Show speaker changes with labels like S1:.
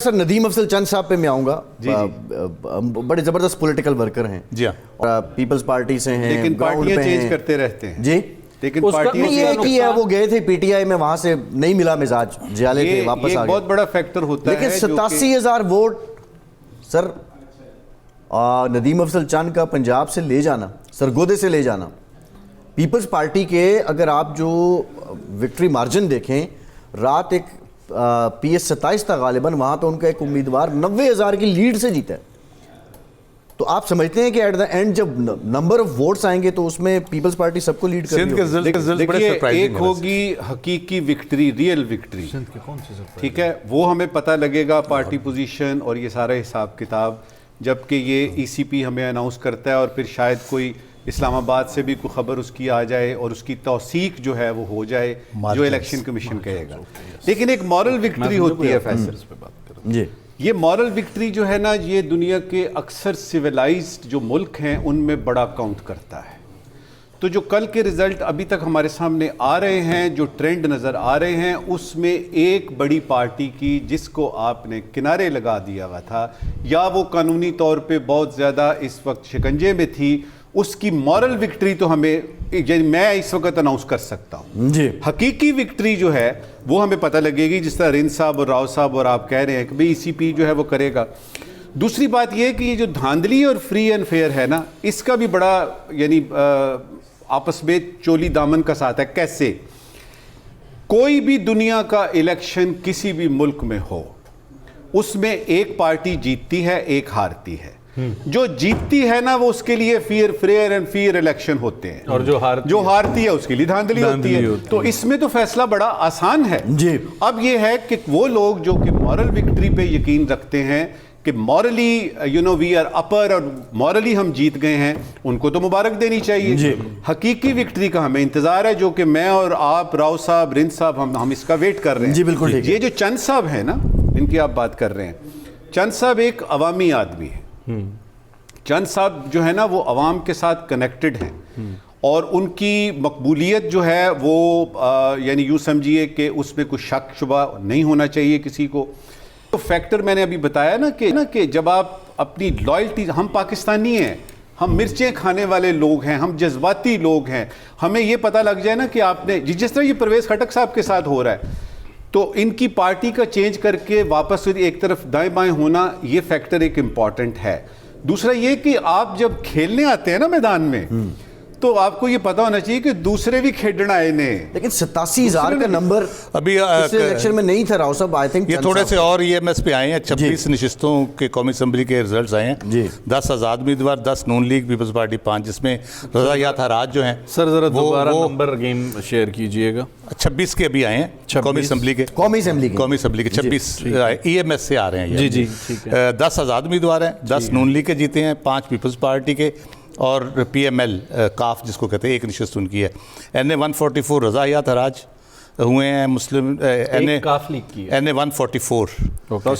S1: Sir Nadeem Afzal चंद साहब पे मैं आऊँगा। बड़े ज़बरदस्त पॉलिटिकल वर्कर हैं
S2: जी हाँ,
S1: और पीपल्स पार्टी से हैं,
S3: लेकिन पार्टियां चेंज करते रहते हैं
S1: जी।
S3: लेकिन पार्टियां
S1: ये कि है वो गए थे पीटीआई में, वहाँ से नहीं मिला मिजाज, जियाले थे, वापस आ गए।
S3: बहुत बड़ा फैक्टर होता है।
S1: लेकिन 87,000 वोट सर नदीम अफजल चंद का पंजाब से ले जाना, सरगोदे से ले जाना, पीपल्स पार्टी के अगर आप जो विक्ट्री मार्जिन देखें, रात एक PS 27 था गालिबन, वहाँ तो उनका एक उम्मीदवार 90,000 की लीड से जीता है। तो आप समझते हैं कि एट द एंड जब नंबर ऑफ वोट्स आएंगे तो उसमें पीपल्स पार्टी सबको लीड करेगी।
S3: देखिए, एक होगी हकीकी विक्ट्री, रियल विक्ट्री, ठीक है, वो हमें पता लगेगा पार्टी पोजीशन और ये सारा हिसाब किताब, जबकि ये ECP हमें अनाउंस करता है और फिर शायद कोई इस्लामाबाद से भी कोई खबर उसकी आ जाए और उसकी तौसीक जो है वो हो जाए जो इलेक्शन कमीशन कहेगा। लेकिन एक मॉरल विक्ट्री होती है फैसल
S1: जी।
S3: ये मॉरल विक्ट्री जो है ना, ये दुनिया के अक्सर सिविलाइज्ड जो मुल्क हैं उनमें बड़ा काउंट करता है। तो जो कल के रिजल्ट अभी तक हमारे सामने आ रहे हैं, जो ट्रेंड नज़र आ रहे हैं, उसमें एक बड़ी पार्टी की जिसको आपने किनारे लगा दिया हुआ था या वो कानूनी तौर पे बहुत ज़्यादा इस वक्त शिकंजे में थी, उसकी मॉरल विक्ट्री तो हमें मैं इस वक्त अनाउंस कर सकता हूँ जी। हकीकी विक्ट्री जो है वो हमें पता लगेगी, जिस तरह रिंद साहब और राव साहब और आप कह रहे हैं कि भाई ECP जो है वो करेगा। दूसरी बात ये कि ये जो धांधली और फ्री एंड फेयर है ना, इसका भी बड़ा यानी आपस में चोली दामन का साथ है। कैसे? कोई भी दुनिया का इलेक्शन किसी भी मुल्क में हो, उसमें एक पार्टी जीतती है, एक हारती है। जो जीतती है ना, वो उसके लिए फेयर एंड फेयर इलेक्शन होते हैं, और जो हारती है उसके लिए धांधली होती है। तो इसमें तो फैसला बड़ा आसान है जी। अब ये है कि वो लोग जो कि मॉरल विक्ट्री पे यकीन रखते हैं कि मॉरली वी आर अपर और मॉरली हम जीत गए हैं, उनको तो मुबारक देनी चाहिए। हकीकी विक्ट्री का हमें इंतजार है, जो कि मैं और आप, राव साहब, रिंद साहब, हम इसका वेट कर रहे हैं जी। बिल्कुल। ये जो चंद साहब है ना, इनकी आप बात कर रहे हैं, चंद साहब एक अवामी आदमी है। चंद साहब जो है ना वो अवाम के साथ कनेक्टेड हैं और उनकी मकबूलियत जो है वो यानी यूँ समझिए कि उसमें कुछ शक शुबा नहीं होना चाहिए किसी को। तो फैक्टर मैंने अभी बताया ना कि जब आप अपनी लॉयल्टी, हम पाकिस्तानी हैं, हम मिर्चें खाने वाले लोग हैं, हम जज्बाती लोग हैं, हमें ये पता लग जाए ना कि आपने जिस तरह ये परवेज़ खटक साहब के साथ हो रहा है, तो इनकी पार्टी का चेंज करके वापस एक तरफ दाएं बाएं होना, ये फैक्टर एक इम्पॉर्टेंट है। दूसरा ये कि आप जब खेलने आते हैं ना मैदान में, तो आपको ये पता होना चाहिए कि दूसरे भी खेलना आए ने। लेकिन
S1: 87,000 का नंबर
S2: अभी
S1: इलेक्शन में नहीं था राव साहब। आई थिंक
S2: ये थोड़े से और EMS पे आए हैं। 26 नशिस्तों के कौमी असम्बली के रिजल्ट्स आए हैं जी। 10 आज़ाद उम्मीदवार, 10 नून लीग, पीपल्स पार्टी 5, जिसमें रज़ायात हराज जो हैं।
S4: सर जरा दोबारा नंबर गेम शेयर कीजिएगा।
S2: 26 के अभी आए हैं कौमी असम्बली के 26 EMS से आ रहे हैं जी। 10 आज़ाद उम्मीदवार हैं, 10 नून लीग के जीते हैं, 5 पीपल्स पार्टी के और PML काफ जिसको कहते हैं, एक नशिस्त उनकी है। NA 144 रज़ायात हराज हुए हैं, मुस्लिम NA 144